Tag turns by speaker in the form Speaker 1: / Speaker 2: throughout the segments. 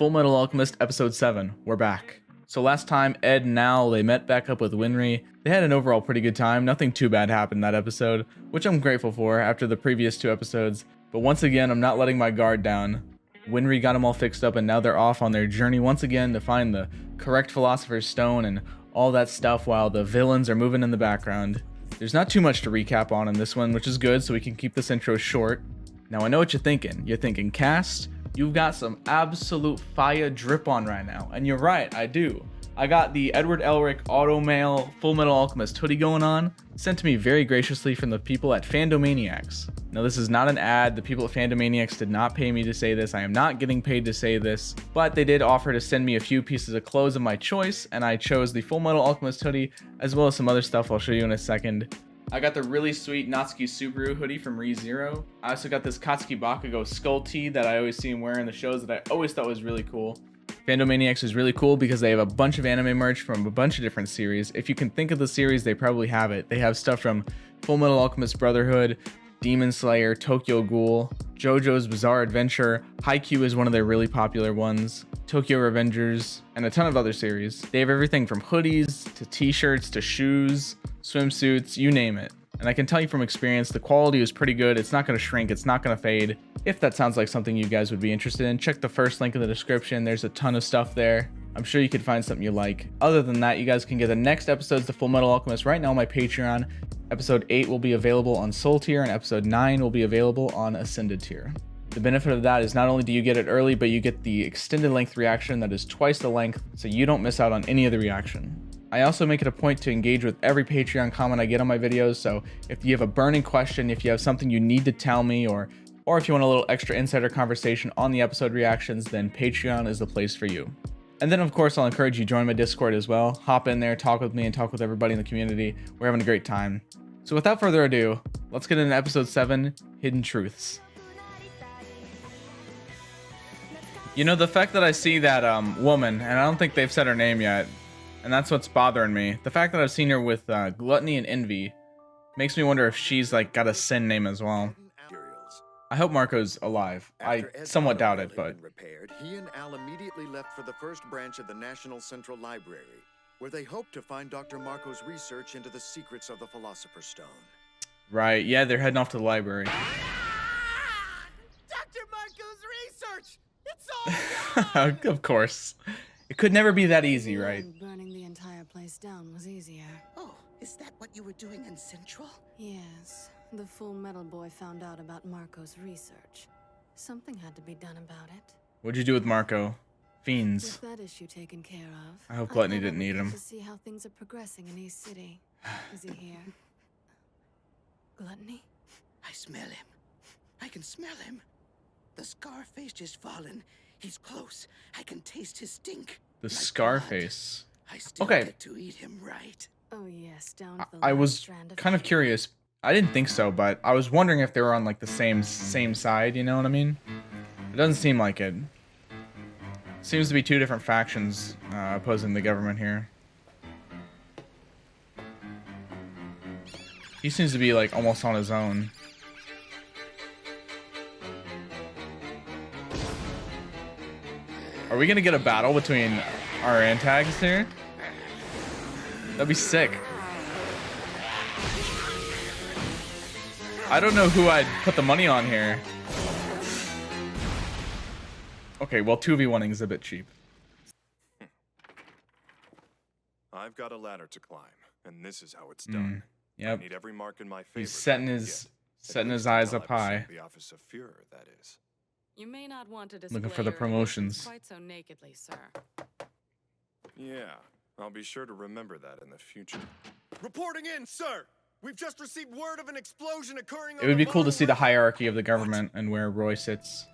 Speaker 1: Fullmetal Alchemist episode 7. We're back. So last time, Ed and Al, they met back up with Winry. They had an overall pretty good time. Nothing too bad happened that episode, which I'm grateful for after the previous 2 episodes. But once again, I'm not letting my guard down. Winry got them all fixed up and now they're off on their journey once again to find the correct Philosopher's Stone and all that stuff while the villains are moving in the background. There's not too much to recap on in this one, which is good, so we can keep this intro short. Now I know what you're thinking. You're thinking, Cast, you've got some absolute fire drip on right now. And you're right, I do. I got the Edward Elric Auto Mail Fullmetal Alchemist hoodie going on, sent to me very graciously from the people at Fandomaniacs. Now this is not an ad, the people at Fandomaniacs did not pay me to say this, I am not getting paid to say this, but they did offer to send me a few pieces of clothes of my choice, and I chose the Fullmetal Alchemist hoodie, as well as some other stuff I'll show you in a second. I got the really sweet Natsuki Subaru hoodie from ReZero. I also got this Katsuki Bakugo skull tee that I always see him wear in the shows that I always thought was really cool. Fandomaniacs is really cool because they have a bunch of anime merch from a bunch of different series. If you can think of the series, they probably have it. They have stuff from Fullmetal Alchemist Brotherhood, Demon Slayer, Tokyo Ghoul, JoJo's Bizarre Adventure, Haikyuu is one of their really popular ones, Tokyo Revengers, and a ton of other series. They have everything from hoodies to t-shirts to shoes, swimsuits, you name it. And I can tell you from experience, the quality is pretty good. It's not going to shrink. It's not going to fade. If that sounds like something you guys would be interested in, check the first link in the description. There's a ton of stuff there. I'm sure you could find something you like. Other than that, you guys can get the next episodes of Fullmetal Alchemist right now on my Patreon. Episode 8 will be available on Soul Tier, and Episode 9 will be available on Ascended Tier. The benefit of that is not only do you get it early, but you get the extended length reaction that is twice the length, so you don't miss out on any of the reaction. I also make it a point to engage with every Patreon comment I get on my videos, so if you have a burning question, if you have something you need to tell me, or if you want a little extra insider conversation on the episode reactions, then Patreon is the place for you. And then of course I'll encourage you to join my Discord as well. Hop in there, talk with me, and talk with everybody in the community. We're having a great time. So without further ado, let's get into episode 7, Hidden Truths. You know, the fact that I see that woman, and I don't think they've said her name yet, and that's what's bothering me. The fact that I've seen her with Gluttony and Envy makes me wonder if she's like got a sin name as well. I hope Marco's alive. I somewhat doubt it, but...
Speaker 2: He and Al immediately left for the first branch of the National Central Library, where they hoped to find Dr. Marco's research into the secrets of the Philosopher's Stone.
Speaker 1: Right, yeah, they're heading off to the library.
Speaker 3: Dr. Marco's research! It's all gone!
Speaker 1: Of course. It could never be that easy, right?
Speaker 4: Burning the entire place down was easier.
Speaker 3: Oh, is that what you were doing in Central?
Speaker 4: Yes, the Full Metal Boy found out about Marco's research. Something had to be done about it.
Speaker 1: What'd you do with Marco? Fiends.
Speaker 4: With that issue taken care of,
Speaker 1: I hope Gluttony didn't need him.
Speaker 4: To see how things are progressing in East City. Is he here? Gluttony?
Speaker 3: I smell him. I can smell him. The Scarface just fallen. He's close. I can taste his stink.
Speaker 1: The
Speaker 3: Like
Speaker 1: Scarface.
Speaker 3: blood. I still
Speaker 1: Okay.
Speaker 3: get to eat him, right?
Speaker 4: Oh yes, down to the
Speaker 1: I
Speaker 4: last
Speaker 1: was
Speaker 4: strand of
Speaker 1: kind of
Speaker 4: hair.
Speaker 1: curious. I didn't think so, but I was wondering if they were on like the same side, you know what I mean? It doesn't seem like it. Seems to be 2 different factions opposing the government here. He seems to be like almost on his own. Are we gonna get a battle between our antagonists here? That'd be sick. I don't know who I'd put the money on here. Okay, well 2v1ing is a bit cheap.
Speaker 5: I've got a ladder to climb, and this is how it's done.
Speaker 1: Yep.
Speaker 5: I need every mark in my favor.
Speaker 1: He's setting his eyes up high.
Speaker 5: The office of Führer, that is.
Speaker 6: You may not want to display
Speaker 1: Looking for the
Speaker 6: your
Speaker 1: promotions.
Speaker 6: emotions quite so nakedly, sir.
Speaker 5: Yeah, I'll be sure to remember that in the future.
Speaker 2: Reporting in, sir! We've just received word of an explosion occurring
Speaker 1: It would be cool to see the hierarchy of the government and where Roy sits.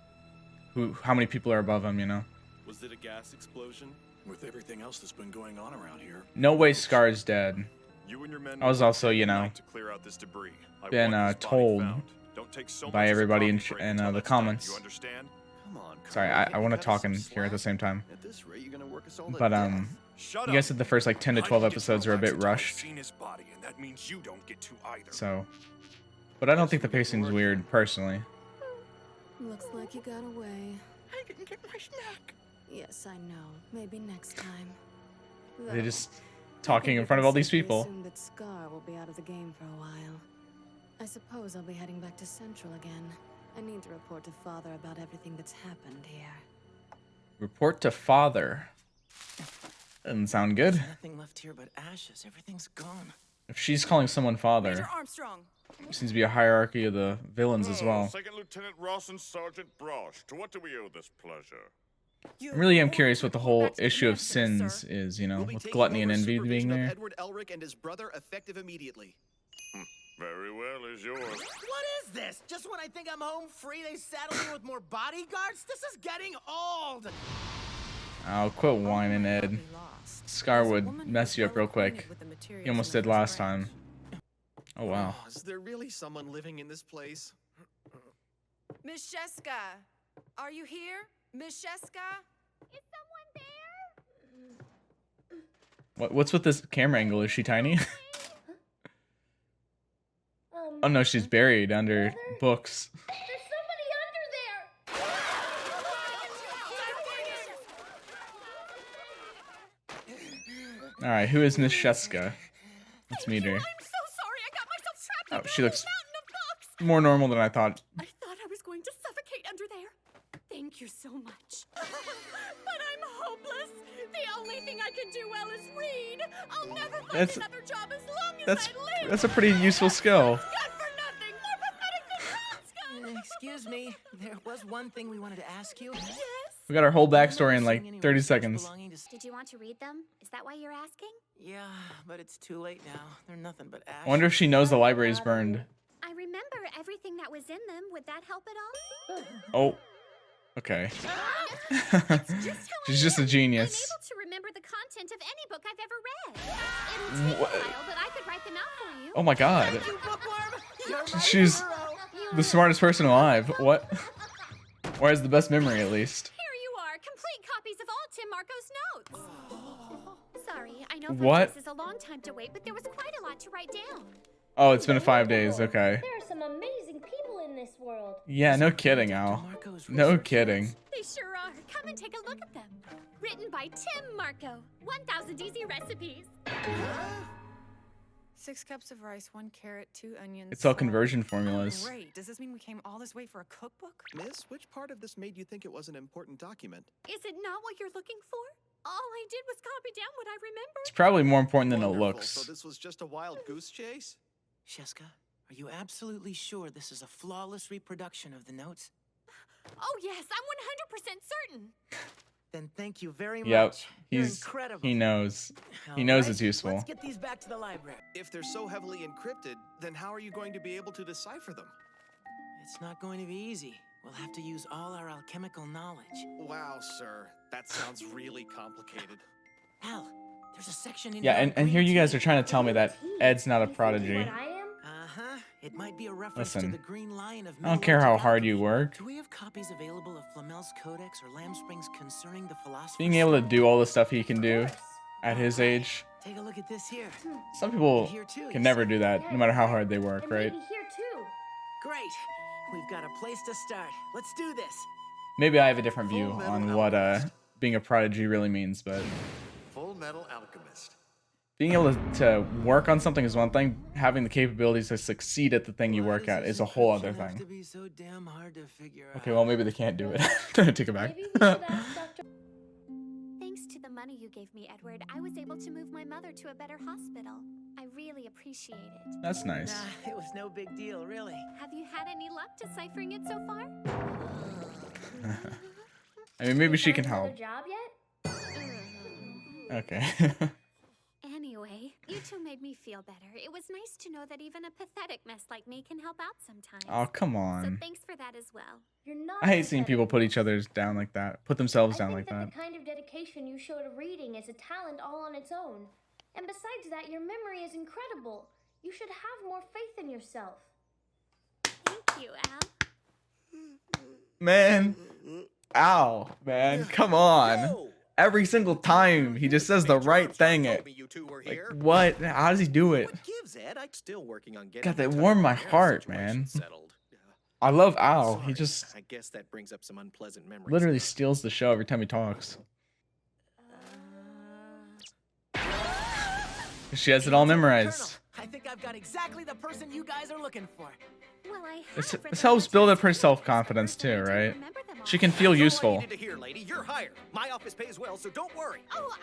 Speaker 1: How many people are above him, you know?
Speaker 7: Was it a gas explosion? With everything else that's been going on around here.
Speaker 1: No way Scar's dead.
Speaker 5: You and your men
Speaker 1: I was also, you know,
Speaker 5: to clear out this debris. I
Speaker 1: been
Speaker 5: want this body
Speaker 1: told
Speaker 5: found. Don't take so
Speaker 1: by
Speaker 5: much as a
Speaker 1: everybody in
Speaker 5: coffee break until
Speaker 1: the
Speaker 5: that's done.
Speaker 1: comments.
Speaker 5: You understand?
Speaker 2: Come on,
Speaker 1: Sorry, I want to talk in here at the same time.
Speaker 2: At this rate, you're gonna work us all to
Speaker 1: But
Speaker 2: death.
Speaker 5: Shut
Speaker 1: you guys said the first like 10 to 12 episodes are a bit rushed.
Speaker 5: Seen his body, and that means you don't get to either.
Speaker 1: So, but I don't think the pacing's weird personally.
Speaker 4: Looks like you got away.
Speaker 3: I didn't get my snack.
Speaker 4: Yes, I know. Maybe next time.
Speaker 1: They're
Speaker 4: Though,
Speaker 1: just
Speaker 4: I
Speaker 1: talking
Speaker 4: think
Speaker 1: in
Speaker 4: we
Speaker 1: front of
Speaker 4: can
Speaker 1: all these
Speaker 4: safely
Speaker 1: people.
Speaker 4: assume that Scar will be out of the game for a while. I suppose I'll be heading back to Central again. I need to report to Father about everything that's happened here.
Speaker 1: Report to Father. Doesn't sound good.
Speaker 8: There's nothing left here but ashes. Everything's gone.
Speaker 1: If she's calling someone Father,
Speaker 6: Major Armstrong.
Speaker 1: there seems to be a hierarchy of the villains as well.
Speaker 9: Second Lieutenant Ross and Sergeant Brosh. To what do we owe this pleasure?
Speaker 1: I really am curious what the whole issue of sins is, you know, with gluttony and envy being there.
Speaker 10: Edward Elric and his brother effective immediately.
Speaker 9: Very well, is yours.
Speaker 8: What is this? Just when I think I'm home free, they saddle me with more bodyguards? This is getting old!
Speaker 1: I'll quit whining, Ed. Scar would mess you up real quick. He almost did last time. Oh, wow.
Speaker 10: Oh, is there really someone living in this place?
Speaker 6: Miss Sheska, are you here? Miss Sheska?
Speaker 11: Is someone there?
Speaker 1: What's with this camera angle? Is she tiny? Oh no, she's buried under books.
Speaker 11: There's somebody under there!
Speaker 1: Alright, who is Miss Sheska? Let's meet her.
Speaker 6: I'm so sorry. I got myself trapped
Speaker 1: Oh,
Speaker 6: under
Speaker 1: she
Speaker 6: a
Speaker 1: looks
Speaker 6: mountain of books.
Speaker 1: more normal than I thought.
Speaker 6: I thought I was going to suffocate under there. Thank you so much. But I'm hopeless. The only thing I can do well is read. I'll never find
Speaker 1: That's-
Speaker 6: another job as long as I live.
Speaker 1: That's a pretty useful skill.
Speaker 6: Good for nothing. More pathetic than Castsenpai.
Speaker 8: Excuse me, there was one thing we wanted to ask you.
Speaker 6: Yes.
Speaker 1: We got our whole backstory in like 30 seconds.
Speaker 11: Did you want to read them? Is that why you're asking?
Speaker 8: Yeah, but it's too late now. They're nothing but ash.
Speaker 1: I wonder if she knows the library's burned.
Speaker 11: I remember everything that was in them. Would that help at all?
Speaker 1: Oh. Okay. She's just a
Speaker 11: I'm
Speaker 1: genius.
Speaker 11: able to remember the content of any book I've ever read. It'll take a while, but I could write them out for you.
Speaker 1: Oh my god.
Speaker 8: You bookworm! You're my
Speaker 1: She's
Speaker 8: hero.
Speaker 1: the smartest person alive. What? Or has the best memory at least.
Speaker 11: Here you are, complete copies of all Tim Marco's notes. Sorry, I know
Speaker 1: What?
Speaker 11: this is a long time to wait, but there was quite a lot to write down.
Speaker 1: Oh, it's been 5 days. Okay.
Speaker 11: There are some amazing people in this world.
Speaker 1: Yeah, no kidding, Al. No kidding.
Speaker 11: They sure are. Come and take a look at them. Written by Tim Marco. 1,000 easy recipes.
Speaker 6: 6 cups of rice, 1 carrot, 2 onions.
Speaker 1: It's all
Speaker 6: salt.
Speaker 1: conversion formulas.
Speaker 6: Great. Does this mean we came all this way for a cookbook?
Speaker 10: Miss, which part of this made you think it was an important document?
Speaker 11: Is it not what you're looking for? All I did was copy down what I remember.
Speaker 1: It's probably more important than it
Speaker 10: Wonderful.
Speaker 1: looks.
Speaker 10: So this was just a wild goose chase?
Speaker 8: Sheska, are you absolutely sure this is a flawless reproduction of the notes?
Speaker 11: Oh yes, I'm 100% certain.
Speaker 8: Then thank you very
Speaker 1: Yep.
Speaker 8: much. You're
Speaker 1: He's
Speaker 8: incredible.
Speaker 1: he knows. He knows it's useful.
Speaker 8: Let's get these back to the library.
Speaker 10: If they're so heavily encrypted, then how are you going to be able to decipher them?
Speaker 8: It's not going to be easy. We'll have to use all our alchemical knowledge.
Speaker 10: Wow, sir. That sounds really complicated.
Speaker 8: Al, there's a section in
Speaker 1: Yeah,
Speaker 8: your
Speaker 1: and here
Speaker 8: green
Speaker 1: you guys
Speaker 8: tea.
Speaker 1: are trying to tell me that Ed's not a prodigy.
Speaker 8: Uh-huh. It might be a reference
Speaker 1: Listen,
Speaker 8: to the Green Lion of
Speaker 1: I don't care how
Speaker 8: Middle-Age
Speaker 1: hard you
Speaker 8: alchemy.
Speaker 1: work.
Speaker 8: Do we have copies available of Flamel's Codex or Lamb Springs concerning the philosopher's
Speaker 1: Being able to
Speaker 8: stone?
Speaker 1: do all the stuff he can do at his age.
Speaker 8: Take a look at this here.
Speaker 1: Some people
Speaker 8: Here too, you
Speaker 1: can never
Speaker 8: see?
Speaker 1: do that, no matter how hard they work, right?
Speaker 11: Here too.
Speaker 8: Great. We've got a place to start. Let's do this.
Speaker 1: Maybe I have a different view
Speaker 2: Fullmetal
Speaker 1: on what
Speaker 2: Alchemist.
Speaker 1: being a prodigy really means, but
Speaker 2: Fullmetal Alchemist.
Speaker 1: being able to work on something is one thing. Having the capabilities to succeed at the thing you
Speaker 8: Why
Speaker 1: work
Speaker 8: does
Speaker 1: at
Speaker 8: this
Speaker 1: is a whole other
Speaker 8: encryption have
Speaker 1: thing.
Speaker 8: to be so damn hard to figure
Speaker 1: Okay,
Speaker 8: out?
Speaker 1: well maybe they can't do it. Take it back.
Speaker 11: Thanks to the money you gave me, Edward, I was able to move my mother to a better hospital. I really appreciate it.
Speaker 1: That's nice.
Speaker 8: Nah, it was no big deal, really.
Speaker 11: Have you had any luck deciphering it so far?
Speaker 1: I mean, maybe she can help.
Speaker 11: Job yet?
Speaker 1: Okay.
Speaker 11: Anyway, you two made me feel better. It was nice to know that even a pathetic mess like me can help out sometimes.
Speaker 1: Oh, come
Speaker 11: So
Speaker 1: on.
Speaker 11: thanks for that as well. You're not
Speaker 1: I hate seeing people put each other down like that. Put themselves down like that.
Speaker 11: The kind of dedication you show to reading is a talent all on its own. And besides that, your memory is incredible. You should have more faith in yourself. Thank you, Al.
Speaker 1: Man. Ow, man. Come on. Every single time he just says the right thing. Like, what? How does he do it?
Speaker 10: What gives, Ed? I'm still working on getting
Speaker 1: God, that
Speaker 10: the
Speaker 1: warmed my
Speaker 10: Tyrone
Speaker 1: heart,
Speaker 10: situation
Speaker 1: man.
Speaker 10: settled.
Speaker 1: I love Al.
Speaker 10: Sorry.
Speaker 1: He just
Speaker 10: I guess that brings up some unpleasant memories.
Speaker 1: literally steals the show every time he talks. She has it all memorized.
Speaker 8: I think I've got exactly the person you guys are looking for.
Speaker 6: Well, I
Speaker 1: This
Speaker 6: have read
Speaker 1: helps
Speaker 6: the
Speaker 1: build up
Speaker 6: letters
Speaker 1: her
Speaker 6: to the
Speaker 1: self-confidence
Speaker 6: professor,
Speaker 1: too,
Speaker 6: but I
Speaker 1: right?
Speaker 6: don't remember them all.
Speaker 1: She can feel
Speaker 10: That's all I
Speaker 1: useful.
Speaker 10: needed to hear, lady. You're hired. My office pays well, so don't worry.
Speaker 6: Oh,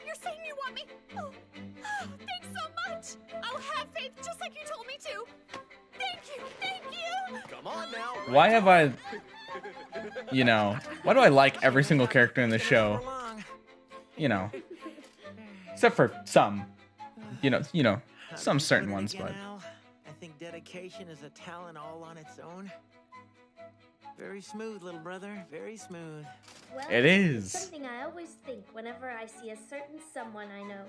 Speaker 6: you're saying you want me? Oh, thanks so much. I'll have faith just like you told me to. Thank you, thank you.
Speaker 10: Come on now.
Speaker 1: Why have I, you know, why do I like every single character in the show? You know, except for some, you know, some certain ones, but.
Speaker 8: I think dedication is a talent all on its own. Very smooth, little brother. Very smooth.
Speaker 11: Well,
Speaker 1: It is.
Speaker 11: it's something I always think whenever I see a certain someone I know.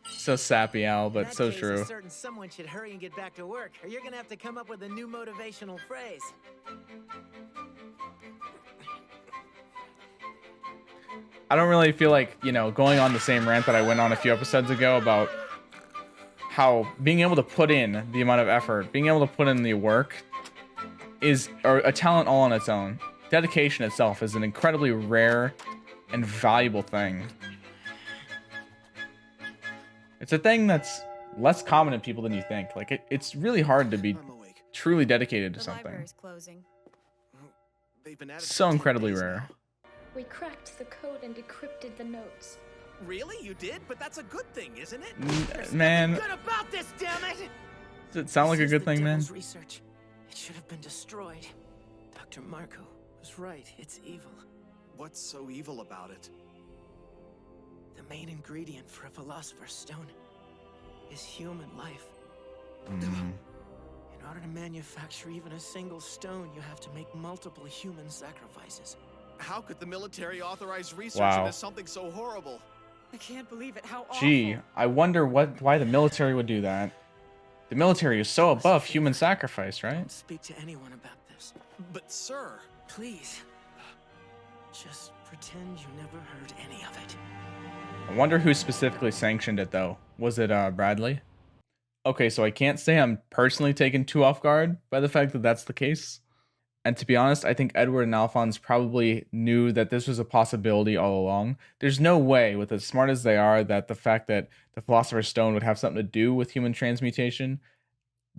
Speaker 1: So sappy, Al, but
Speaker 8: In
Speaker 1: so
Speaker 8: that case,
Speaker 1: true.
Speaker 8: A certain someone should hurry and get back to work, or you're gonna have to come up with a new motivational phrase.
Speaker 1: I don't really feel like, you know, going on the same rant that I went on a few episodes ago about how being able to put in the amount of effort, being able to put in the work is a talent all on its own. Dedication itself is an incredibly rare and valuable thing. It's a thing that's less common in people than you think. Like, it's really hard to be
Speaker 10: I'm awake.
Speaker 1: truly dedicated to
Speaker 6: The
Speaker 1: something.
Speaker 6: library's closing.
Speaker 10: They've been at it
Speaker 1: So
Speaker 10: for 10
Speaker 1: incredibly
Speaker 10: days
Speaker 1: rare.
Speaker 10: now.
Speaker 11: We cracked the code and decrypted the notes.
Speaker 10: Really? You did? But that's a good thing, isn't it?
Speaker 1: Man,
Speaker 8: Good about this, damn it!
Speaker 1: does it sound like a
Speaker 8: This is
Speaker 1: good
Speaker 8: the
Speaker 1: thing, man?
Speaker 8: devil's research. It should have been destroyed. Dr. Marco was right. It's evil.
Speaker 7: What's so evil about it?
Speaker 8: The main ingredient for a philosopher's stone is human life.
Speaker 1: Mm.
Speaker 8: In order to manufacture even a single stone, you have to make multiple human sacrifices.
Speaker 10: How could the military authorize research
Speaker 1: Wow.
Speaker 10: into something so horrible?
Speaker 8: I can't believe it. How awful.
Speaker 1: Gee, I wonder why the military would do that. The military is so above human sacrifice, right?
Speaker 8: Don't speak to anyone about this.
Speaker 10: But sir,
Speaker 8: Please. Just pretend you never heard any of it.
Speaker 1: I wonder who specifically sanctioned it, though. Was it Bradley? Okay, so I can't say I'm personally taken too off guard by the fact that that's the case. And to be honest, I think Edward and Alphonse probably knew that this was a possibility all along. There's no way, with as smart as they are, that the fact that the Philosopher's Stone would have something to do with human transmutation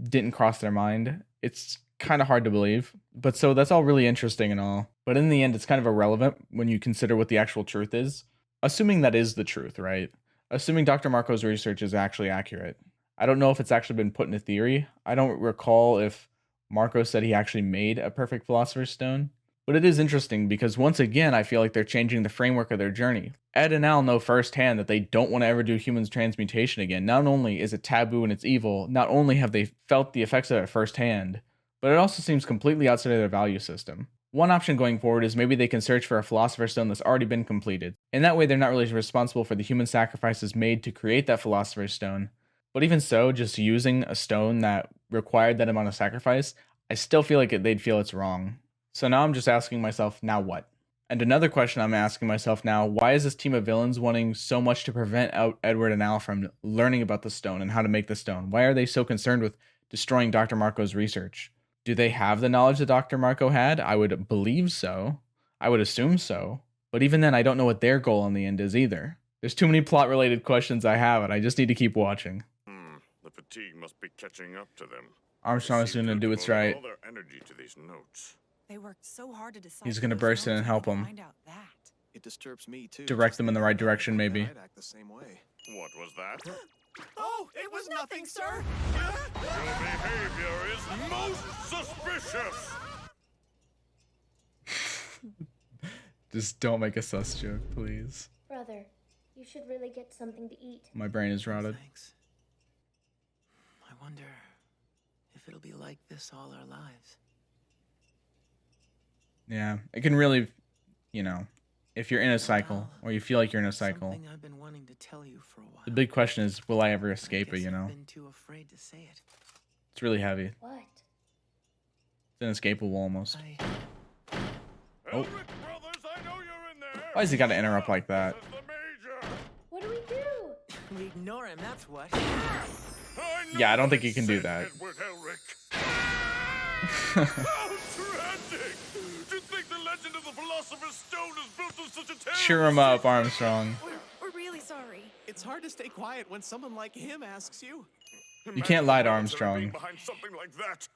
Speaker 1: didn't cross their mind. It's kind of hard to believe. But so that's all really interesting and all. But in the end, it's kind of irrelevant when you consider what the actual truth is. Assuming that is the truth, right? Assuming Dr. Marco's research is actually accurate. I don't know if it's actually been put into theory. I don't recall if Marco said he actually made a perfect Philosopher's Stone. But it is interesting because once again, I feel like they're changing the framework of their journey. Ed and Al know firsthand that they don't want to ever do human transmutation again. Not only is it taboo and it's evil, not only have they felt the effects of it firsthand, but it also seems completely outside of their value system. One option going forward is maybe they can search for a Philosopher's Stone that's already been completed. In that way, they're not really responsible for the human sacrifices made to create that Philosopher's Stone. But even so, just using a stone that required that amount of sacrifice, I still feel like they'd feel it's wrong. So now I'm just asking myself, now what? And another question I'm asking myself now, why is this team of villains wanting so much to prevent Edward and Al from learning about the stone and how to make the stone? Why are they so concerned with destroying Dr. Marco's research? Do they have the knowledge that Dr. Marco had? I would believe so. I would assume so. But even then, I don't know what their goal in the end is either. There's too many plot-related questions I have, and I just need to keep watching.
Speaker 9: The fatigue must be catching up to them.
Speaker 1: Armstrong is going to do what's right.
Speaker 9: All their energy to these notes.
Speaker 12: They worked so hard to decide.
Speaker 1: He's going to burst in and help him.
Speaker 7: It disturbs me too.
Speaker 1: Direct them in the right direction, maybe.
Speaker 7: I'd act the same way.
Speaker 9: What was that?
Speaker 8: Oh, it was nothing, sir!
Speaker 9: Your behavior is most suspicious!
Speaker 1: Just don't make a sus joke, please.
Speaker 11: Brother, you should really get something to eat.
Speaker 1: My brain is rotted.
Speaker 8: Thanks. I wonder if it'll be like this all our lives.
Speaker 1: Yeah, it can really, you know, if you're in a cycle, or you feel like you're in a cycle,
Speaker 8: Something I've been wanting to tell you for a while.
Speaker 1: the big question is, will I ever escape it, you know?
Speaker 8: I've been too afraid to say it.
Speaker 1: It's really heavy.
Speaker 11: What?
Speaker 1: It's inescapable almost. Oh.
Speaker 9: Elric brothers, I know you're in there.
Speaker 1: Why has he got to interrupt like that?
Speaker 9: This is the Major.
Speaker 11: What do we do?
Speaker 8: We ignore him, that's what.
Speaker 1: Yeah, I don't think he can do that.
Speaker 9: Edward Elric. How tragic! To think the legend of the Philosopher's Stone is built on such a terrible
Speaker 1: Cheer him up, Armstrong.
Speaker 12: We're really sorry.
Speaker 10: It's hard to stay quiet when someone like him asks you.
Speaker 1: You can't lie to
Speaker 9: Imagine the military
Speaker 1: Armstrong.
Speaker 9: being behind something like that.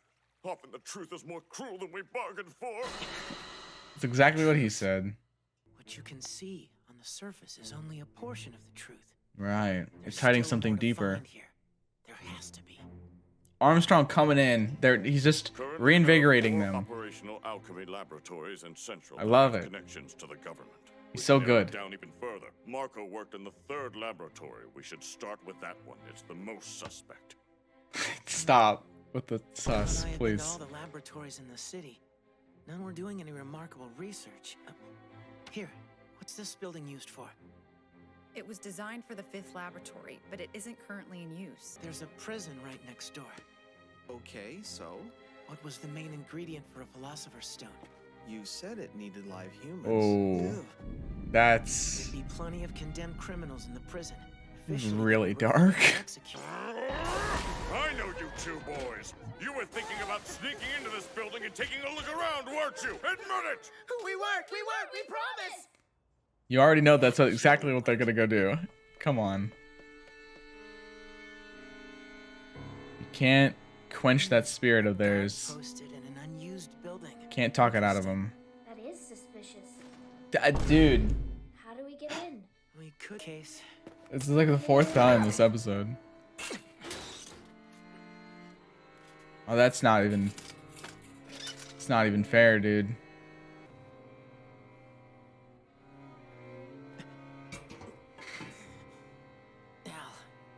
Speaker 9: Often the truth is more cruel than we bargained for.
Speaker 1: That's exactly what he said.
Speaker 8: What you can see on the surface is only a portion of the truth.
Speaker 1: Right.
Speaker 8: There's
Speaker 1: It's hiding
Speaker 8: still
Speaker 1: something
Speaker 8: more to
Speaker 1: deeper.
Speaker 8: find here. There has to be.
Speaker 1: Armstrong coming in. He's just
Speaker 9: Currently,
Speaker 1: reinvigorating
Speaker 9: there are 4
Speaker 1: them.
Speaker 9: operational alchemy laboratories in Central.
Speaker 1: I love
Speaker 9: that have
Speaker 1: it.
Speaker 9: Connections to the government.
Speaker 1: He's
Speaker 9: We
Speaker 1: so
Speaker 9: can narrow it
Speaker 1: good.
Speaker 9: Down even further. Marco worked in the 3rd laboratory. We should start with that one. It's the most suspect.
Speaker 1: Stop with the sus,
Speaker 8: When I had been to
Speaker 1: please.
Speaker 8: all the laboratories in the city, none were doing any remarkable research. Here, what's this building used for?
Speaker 12: It was designed for the 5th laboratory, but it isn't currently in use.
Speaker 8: There's a prison right next door.
Speaker 10: Okay, so?
Speaker 8: What was the main ingredient for a Philosopher's Stone?
Speaker 10: You said it needed live humans.
Speaker 1: Oh,
Speaker 8: Ew.
Speaker 1: that's
Speaker 8: There'd be plenty of condemned criminals in the prison.
Speaker 1: really dark.
Speaker 9: I know you 2 boys. You were thinking about sneaking into this building and taking a look around, weren't you? Admit it!
Speaker 3: We weren't, we promise!
Speaker 1: You already know that's exactly what they're gonna go do. Come on. You can't quench that spirit of theirs.
Speaker 8: Posted in an unused building.
Speaker 1: Can't talk it out of them.
Speaker 11: That is suspicious.
Speaker 1: Dude,
Speaker 11: How do we get in?
Speaker 8: We could case.
Speaker 1: this is like the 4th time this episode. Oh, that's not even... It's not even fair, dude.
Speaker 8: Al,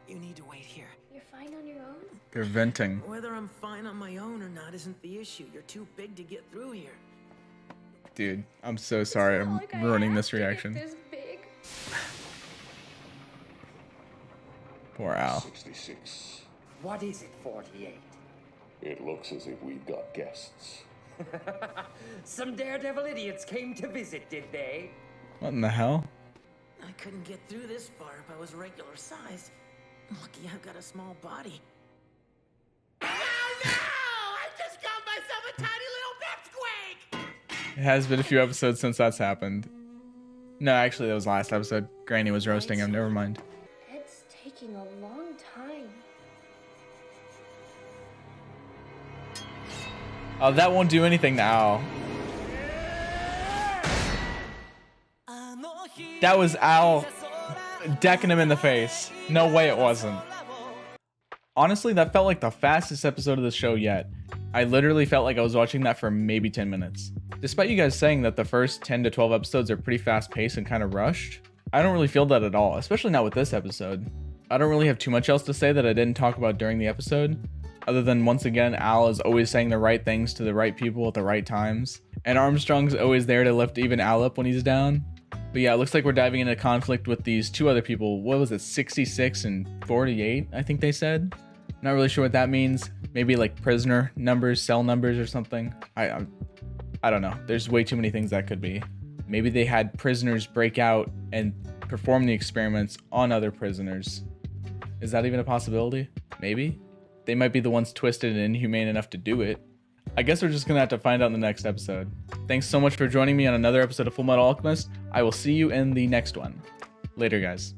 Speaker 8: you need to wait here.
Speaker 11: You're fine on your own?
Speaker 1: They're venting.
Speaker 8: Whether I'm fine on my own or not isn't the issue. You're too big to get through here.
Speaker 1: Dude, I'm so sorry I'm ruining this reaction.
Speaker 11: This big.
Speaker 1: Poor Al.
Speaker 13: 66.
Speaker 14: What is it, 48?
Speaker 13: It looks as if we've got guests.
Speaker 14: Some daredevil idiots came to visit, did they?
Speaker 1: What in the hell?
Speaker 8: I couldn't get through this far if I was regular size. Lucky I've got a small body.
Speaker 3: Oh no! I just got myself a tiny little pipsqueak!
Speaker 1: It has been a few episodes since that's happened. No, actually, that was last episode. Granny was roasting him. Never mind.
Speaker 11: It's taking a long time.
Speaker 1: Oh, that won't do anything to Al. That was Al decking him in the face. No way it wasn't. Honestly, that felt like the fastest episode of the show yet. I literally felt like I was watching that for maybe 10 minutes. Despite you guys saying that the first 10 to 12 episodes are pretty fast paced and kind of rushed, I don't really feel that at all, especially not with this episode. I don't really have too much else to say that I didn't talk about during the episode, other than once again, Al is always saying the right things to the right people at the right times, and Armstrong's always there to lift even Al up when he's down. But yeah, it looks like we're diving into conflict with these 2 other people. What was it, 66 and 48, I think they said? Not really sure what that means. Maybe like prisoner numbers, cell numbers or something. I don't know. There's way too many things that could be. Maybe they had prisoners break out and perform the experiments on other prisoners. Is that even a possibility? Maybe. They might be the ones twisted and inhumane enough to do it. I guess we're just gonna have to find out in the next episode. Thanks so much for joining me on another episode of Fullmetal Alchemist. I will see you in the next one. Later, guys.